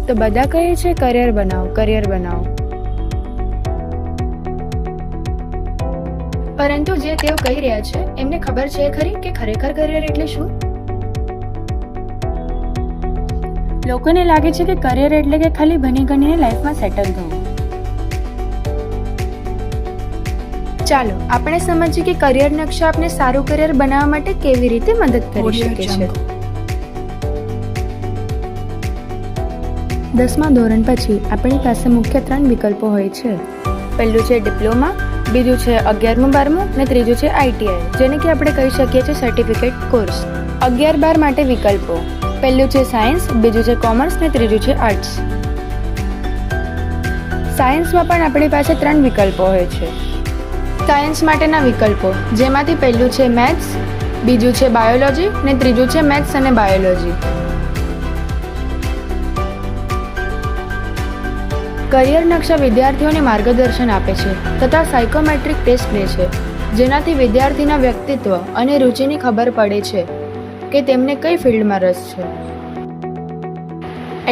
તો બધા કહે છે કરિયર બનાવો, કરિયર બનાવો. પરંતુ જે તેઓ કહી રહ્યા છે એમને ખબર છે ખરી કે ખરેખર કરિયર એટલે શું? લોકોને લાગે છે કે કરિયર એટલે કે ખાલી ભણી ગણીને લાઈફમાં સેટલ થવું. ચાલો આપણે સમજીએ કે કરિયર નકશો આપને સારું કરિયર બનાવવા માટે કેવી રીતે મદદ કરી શકે છે. 10મા ધોરણ પછી આપણી પાસે મુખ્ય 3 વિકલ્પો હોય છે. પહેલું છે ડિપ્લોમા, બીજું છે 11મું 12મું અને ત્રીજું છે આઈટીઆઈ, જેને કે આપણે કહી શકીએ છીએ સર્ટિફિકેટ કોર્સ. 11-12 માટે વિકલ્પો: પહેલું છે સાયન્સ, બીજું છે કોમર્સ અને ત્રીજું છે આર્ટ્સ. સાયન્સમાં પણ આપણી પાસે 3 વિકલ્પો હોય છે. સાયન્સ માટેના વિકલ્પો, જેમાંથી પહેલું છે મેથ્સ, બીજું છે બાયોલોજી અને ત્રીજું છે મેથ્સ અને બાયોલોજી. કરિયર નકશા વિદ્યાર્થીઓને માર્ગદર્શન આપે છે તથા સાયકોમેટ્રિક ટેસ્ટ લે છે, જેનાથી વિદ્યાર્થીના વ્યક્તિત્વ અને રુચિની ખબર પડે છે કે તેમને કઈ ફિલ્ડમાં રસ છે.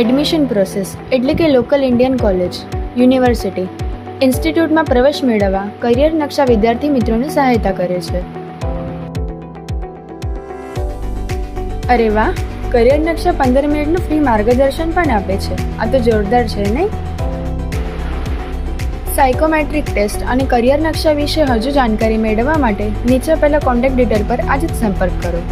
એડમિશન પ્રોસેસ એટલે કે લોકલ ઇન્ડિયન કોલેજ, યુનિવર્સિટી, ઇન્સ્ટિટ્યૂટમાં પ્રવેશ મેળવવા કરિયર નકશા વિદ્યાર્થી મિત્રોને સહાયતા કરે છે. અરે વાહ! કરિયર નકશા 15 મિનિટનું ફ્રી માર્ગદર્શન પણ આપે છે. આ તો જોરદાર છે નહીં? સાયકોમેટ્રિક ટેસ્ટ અને કરિયર નકશા વિશે હજુ જાણકારી મેળવવા માટે નીચે આપેલા કોન્ટેક્ટ ડિટેલ પર આજે જ સંપર્ક કરો.